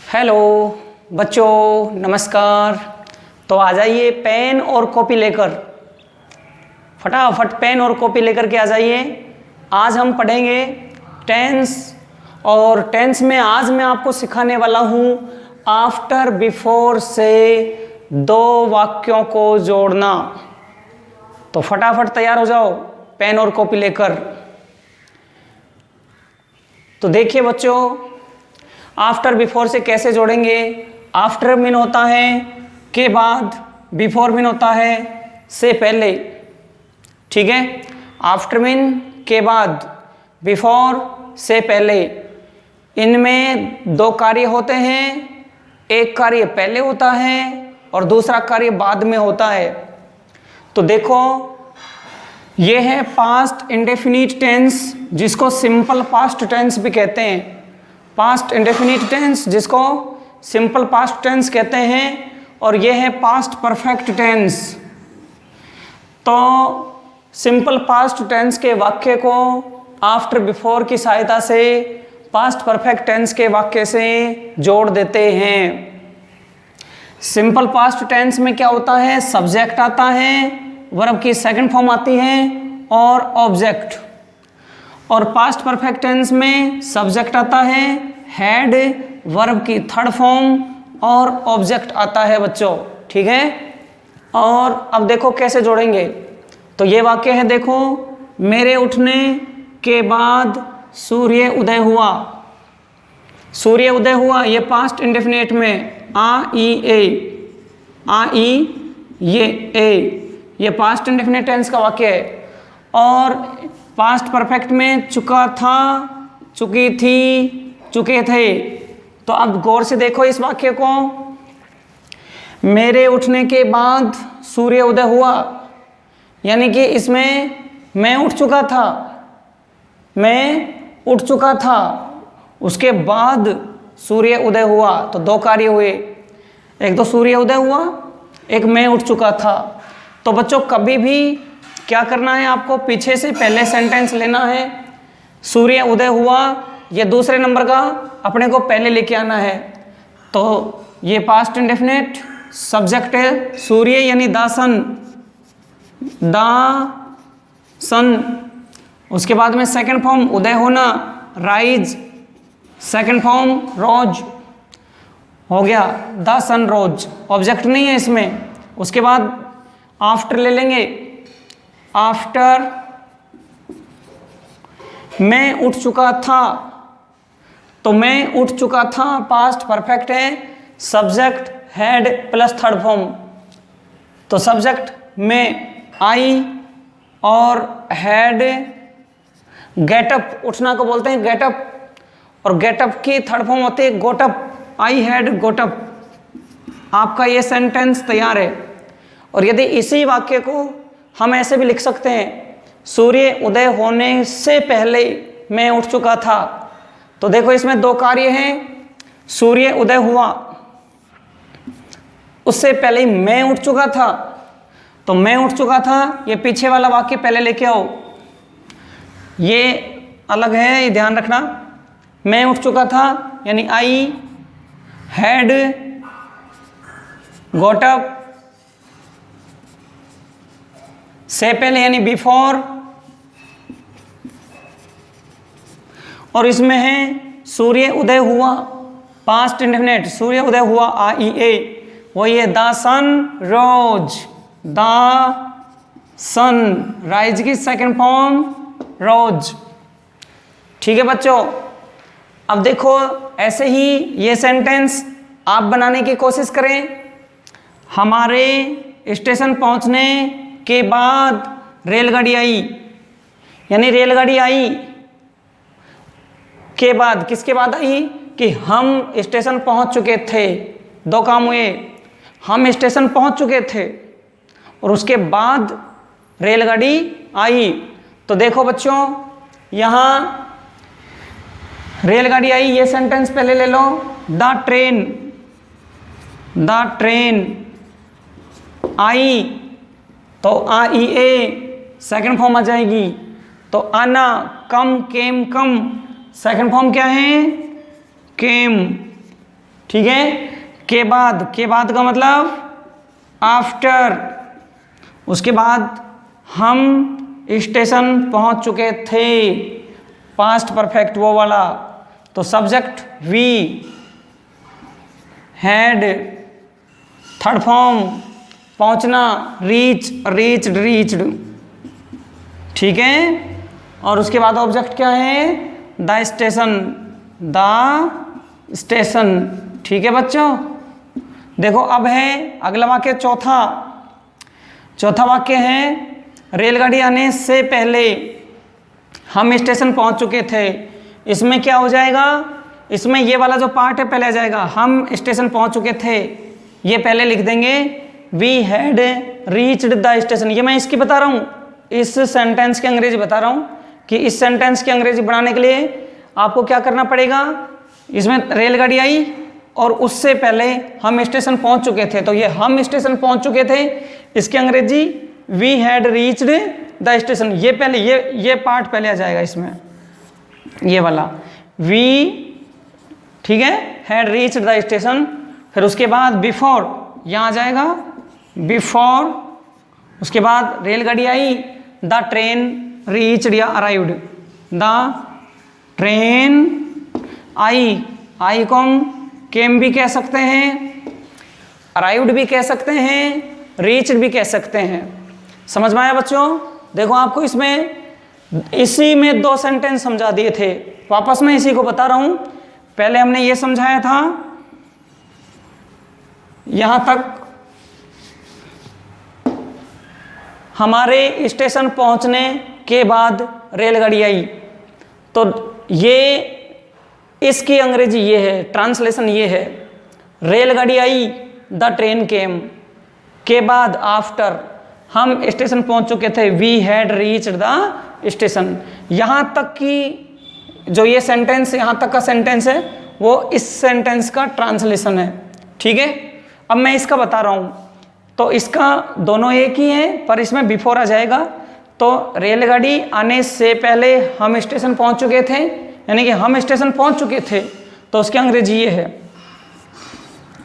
Hello बच्चों, नमस्कार। तो आ जाइए पेन और कॉपी लेकर, फटाफट पेन और कॉपी लेकर के आ जाइए। आज हम पढ़ेंगे टेंस, और टेंस में आज मैं आपको सिखाने वाला हूँ आफ्टर बिफोर से दो वाक्यों को जोड़ना। तो फटाफट तैयार हो जाओ पेन और कॉपी लेकर। तो देखिए बच्चों, आफ्टर बिफोर से कैसे जोड़ेंगे। आफ्टर मीन होता है के बाद, बिफोर मीन होता है से पहले। ठीक है, आफ्टर मीन के बाद, बिफोर से पहले। इनमें दो कार्य होते हैं, एक कार्य पहले होता है और दूसरा कार्य बाद में होता है। तो देखो, ये है पास्ट इंडेफिनिट टेंस, जिसको सिंपल पास्ट टेंस भी कहते हैं। पास्ट इंडेफिनिट टेंस जिसको सिंपल पास्ट टेंस कहते हैं, और ये है पास्ट परफेक्ट टेंस। तो सिंपल पास्ट टेंस के वाक्य को आफ्टर बिफोर की सहायता से पास्ट परफेक्ट टेंस के वाक्य से जोड़ देते हैं। सिंपल पास्ट टेंस में क्या होता है, सब्जेक्ट आता है, वर्ब की सेकंड फॉर्म आती है और ऑब्जेक्ट। और पास्ट परफेक्ट टेंस में सब्जेक्ट आता है, हैड, वर्ब की थर्ड फॉर्म और ऑब्जेक्ट आता है बच्चों। ठीक है, और अब देखो कैसे जोड़ेंगे। तो ये वाक्य है, देखो, मेरे उठने के बाद सूर्य उदय हुआ। सूर्य उदय हुआ, ये पास्ट इंडेफिनिट में आ ई ये पास्ट इंडेफिनिट टेंस का वाक्य है। और पास्ट परफेक्ट में चुका था, चुकी थी, चुके थे। तो अब गौर से देखो इस वाक्य को, मेरे उठने के बाद सूर्य उदय हुआ, यानी कि इसमें मैं उठ चुका था, उसके बाद सूर्य उदय हुआ। तो दो कार्य हुए, एक तो सूर्य उदय हुआ, एक मैं उठ चुका था। तो बच्चों कभी भी क्या करना है, आपको पीछे से पहले सेंटेंस लेना है। सूर्य उदय हुआ, ये दूसरे नंबर का अपने को पहले लेके आना है। तो ये पास्ट इंडेफिनिट, सब्जेक्ट है सूर्य यानी द सन। उसके बाद में सेकंड फॉर्म उदय होना, राइज। सेकंड फॉर्म रोज हो गया, द सन रोज। ऑब्जेक्ट नहीं है इसमें। उसके बाद आफ्टर ले लेंगे, आफ्टर मैं उठ चुका था। तो मैं उठ चुका था पास्ट परफेक्ट है, subject had plus third form. तो सब्जेक्ट में आई और हैड, गेटअप, उठना को बोलते हैं गेटअप, और गेटअप की थर्ड फॉर्म होती है गोटअप। I had गोटअप। आपका ये सेंटेंस तैयार है। और यदि इसी वाक्य को हम ऐसे भी लिख सकते हैं, सूर्य उदय होने से पहले मैं उठ चुका था। तो देखो इसमें दो कार्य हैं, सूर्य उदय हुआ, उससे पहले ही मैं उठ चुका था। तो मैं उठ चुका था, ये पीछे वाला वाक्य पहले लेके आओ, ये अलग है, ये ध्यान रखना। मैं उठ चुका था यानी आई हैड गॉट अप, से पहले यानी बिफोर, और इसमें है सूर्य उदय हुआ, पास्ट इंडेफिनिट, सूर्य उदय हुआ वो ये the sun rose, the sun rise की सेकंड फॉर्म रोज। ठीक है बच्चों, अब देखो ऐसे ही ये सेंटेंस आप बनाने की कोशिश करें। हमारे स्टेशन पहुंचने के बाद रेलगाड़ी आई, यानी रेलगाड़ी आई के बाद, किसके बाद आई, कि हम स्टेशन पहुंच चुके थे। दो काम हुए, हम स्टेशन पहुंच चुके थे और उसके बाद रेलगाड़ी आई। तो देखो बच्चों, यहाँ रेलगाड़ी आई, ये सेंटेंस पहले ले लो। द ट्रेन आई, तो आई सेकंड फॉर्म आ जाएगी। तो आना, कम, केम, कम, सेकंड फॉर्म क्या है, केम। ठीक है। के बाद का मतलब आफ्टर। उसके बाद हम स्टेशन पहुंच चुके थे, पास्ट परफेक्ट वो वाला। तो subject we had, third form पहुंचना रीच्ड, ठीक है। और उसके बाद ऑब्जेक्ट क्या है, द स्टेशन, ठीक है बच्चों। देखो अब है अगला वाक्य, चौथा वाक्य है रेलगाड़ी आने से पहले हम स्टेशन पहुंच चुके थे। इसमें क्या हो जाएगा, इसमें ये वाला जो पार्ट है पहले आ जाएगा, हम स्टेशन पहुंच चुके थे, ये पहले लिख देंगे। We had reached the station, ये मैं इसकी बता रहा हूँ, इस सेंटेंस की अंग्रेजी बता रहा हूँ कि इस सेंटेंस की अंग्रेजी बनाने के लिए आपको क्या करना पड़ेगा। इसमें रेलगाड़ी आई और उससे पहले हम स्टेशन पहुंच चुके थे, तो ये हम स्टेशन पहुंच चुके थे, इसकी अंग्रेजी we had reached the station. ये पहले ये पार्ट पहले आ जाएगा इसमें, ये वाला वी, ठीक है, हैड रीच्ड द स्टेशन। फिर उसके बाद बिफोर यहाँ आ जाएगा, बिफोर। उसके बाद रेलगाड़ी आई, द ट्रेन रीच्ड या अराइव्ड, द ट्रेन आई को केम भी कह सकते हैं, अराइव्ड भी कह सकते हैं, रीच्ड भी कह सकते हैं। समझ में आया बच्चों। देखो आपको इसमें इसी में 2 सेंटेंस समझा दिए थे, वापस मैं इसी को बता रहा हूं। पहले हमने ये समझाया था यहां तक, हमारे स्टेशन पहुंचने के बाद रेलगाड़ी आई, तो ये इसकी अंग्रेजी ये है, ट्रांसलेशन ये है, रेलगाड़ी आई, द ट्रेन केम, के बाद आफ्टर हम स्टेशन पहुंच चुके थे, we had reached the station. यहां तक की जो ये सेंटेंस, यहां तक का सेंटेंस है वो इस सेंटेंस का ट्रांसलेशन है, ठीक है। अब मैं इसका बता रहा हूं, तो इसका दोनों एक ही है, पर इसमें बिफोर आ जाएगा। तो रेलगाड़ी आने से पहले हम स्टेशन पहुंच चुके थे, यानी कि हम स्टेशन पहुंच चुके थे, तो उसकी अंग्रेजी ये है,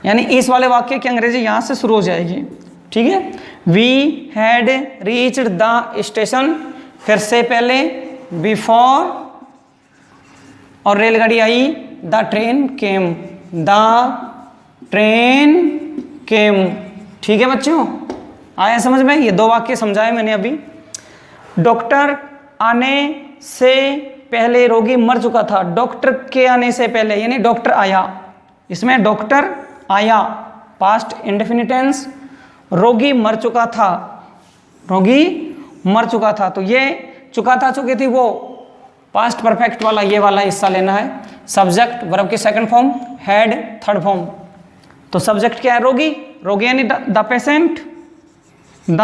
यानी इस वाले वाक्य की अंग्रेजी यहां से शुरू हो जाएगी, ठीक है। We had reached the station, फिर से पहले बिफोर, और रेलगाड़ी आई, the train came, the train came, ठीक है बच्चों। आया समझ में, ये 2 वाक्य समझाए मैंने अभी। डॉक्टर आने से पहले रोगी मर चुका था, डॉक्टर के आने से पहले, यानी डॉक्टर आया, इसमें डॉक्टर आया पास्ट इंडेफिनिट टेंस, रोगी मर चुका था, रोगी मर चुका था, तो ये चुका था चुकी थी वो पास्ट परफेक्ट वाला, ये वाला हिस्सा लेना है। सब्जेक्ट वर्ब की second form, had third form. तो सब्जेक्ट क्या है, रोगी, रोगी यानी द पेशेंट, द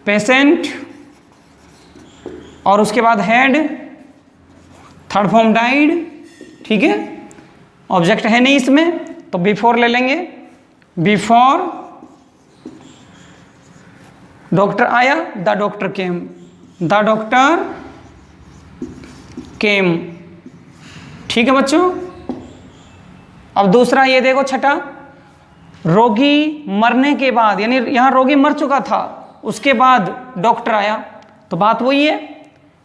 पेशेंट, और उसके बाद हैड, थर्ड फॉर्म डाइड, ठीक है। ऑब्जेक्ट है नहीं इसमें, तो बिफोर ले लेंगे, बिफोर डॉक्टर आया, the doctor came, the doctor केम, ठीक है बच्चों। अब दूसरा ये देखो, छठा, रोगी मरने के बाद, यानी यहां रोगी मर चुका था, उसके बाद डॉक्टर आया, तो बात वही है।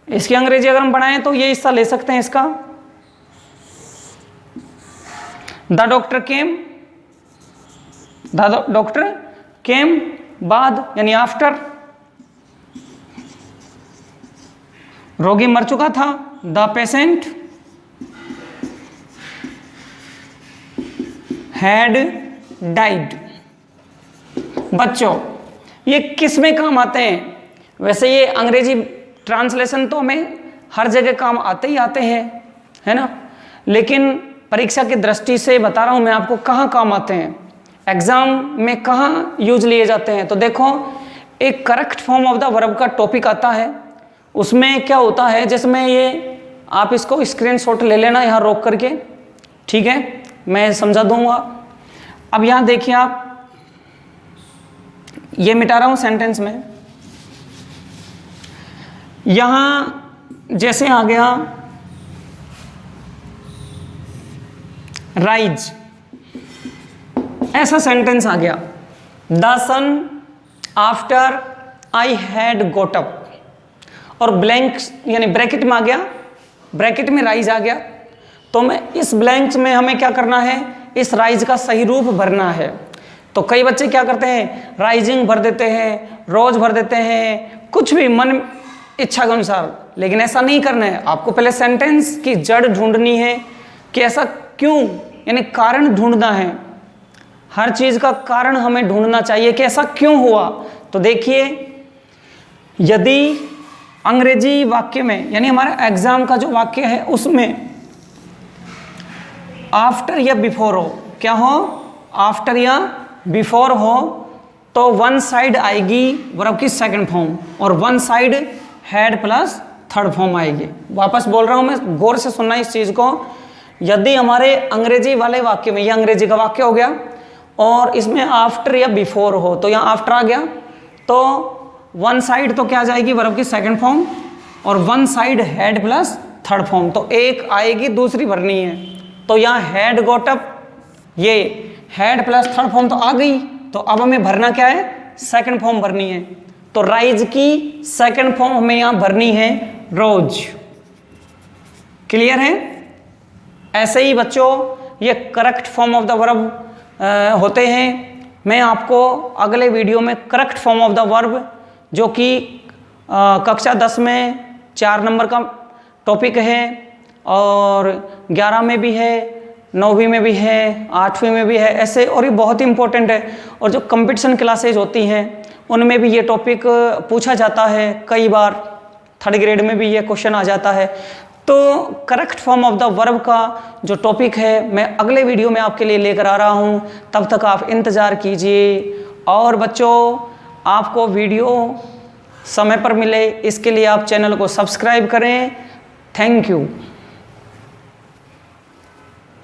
इसकी अंग्रेजी अगर हम बनाएं तो ये हिस्सा ले सकते हैं इसका, the doctor came, the doctor केम, बाद यानी आफ्टर, रोगी मर चुका था, द पेशेंट हैड डाइड। बच्चों ये किस में काम आते हैं, वैसे ये अंग्रेजी ट्रांसलेशन तो हमें हर जगह काम आते ही आते हैं, है ना, लेकिन परीक्षा की दृष्टि से बता रहा हूं मैं आपको कहाँ काम आते हैं, एग्जाम में कहाँ यूज लिए जाते हैं। तो देखो, एक correct form of the verb का टॉपिक आता है, उसमें क्या होता है, जिसमें ये आप इसको स्क्रीनशॉट ले लेना यहाँ रोक करके, ठीक है, मैं समझा दूंगा। अब यहाँ देखिए, आप ये मिटा रहा हूँ सेंटेंस में, यहाँ जैसे आ गया राइज, ऐसा सेंटेंस आ गया। The sun after I had got up, और ब्लैंक यानी ब्रैकेट में आ गया, ब्रैकेट में राइज आ गया, तो मैं इस ब्लैंक्स में हमें क्या करना है, इस राइज का सही रूप भरना है। तो कई बच्चे क्या करते हैं, राइजिंग भर देते हैं, रोज भर देते हैं, कुछ भी मन इच्छा के अनुसार, लेकिन ऐसा नहीं करना है। आपको पहले सेंटेंस की जड़ ढूंढनी है कि ऐसा क्यों, यानी कारण ढूंढना है। हर चीज का कारण हमें ढूंढना चाहिए कि ऐसा क्यों हुआ। तो देखिए, यदि अंग्रेजी वाक्य में, यानी हमारा एग्जाम का जो वाक्य है उसमें आफ्टर या बिफोर हो, क्या हो, आफ्टर या बिफोर हो, तो वन साइड आएगी वर्ब की सेकंड फॉर्म, और one side had plus third form आएगी। वापस बोल रहा हूं मैं, गौर से सुनना इस चीज को। यदि हमारे अंग्रेजी वाले वाक्य में, ये अंग्रेजी का वाक्य हो गया, और इसमें आफ्टर या बिफोर हो, तो यहाँ आफ्टर आ गया, तो वन साइड तो क्या आ जाएगी, वर्ब की सेकंड फॉर्म, और one side had plus third form, तो एक आएगी, दूसरी भरनी है। तो यहाँ हैड गोट अप, ये हैड प्लस थर्ड फॉर्म तो आ गई, तो अब हमें भरना क्या है, सेकंड फॉर्म भरनी है। तो राइज की सेकंड फॉर्म हमें यहाँ भरनी है रोज। क्लियर है? ऐसे ही बच्चों ये correct form of the verb होते हैं। मैं आपको अगले वीडियो में correct form of the verb, जो कि कक्षा 10 में 4 नंबर का टॉपिक है, और 11 में भी है, 9वीं में भी है, 8वीं में भी है, ऐसे, और ये बहुत ही इंपॉर्टेंट है। और जो कंपटीशन क्लासेज होती हैं उनमें भी ये टॉपिक पूछा जाता है, कई बार 3rd ग्रेड में भी ये क्वेश्चन आ जाता है। तो correct form of the verb का जो टॉपिक है मैं अगले वीडियो में आपके लिए लेकर आ रहा हूँ, तब तक आप इंतज़ार कीजिए। और बच्चों, आपको वीडियो समय पर मिले इसके लिए आप चैनल को सब्सक्राइब करें। Thank you.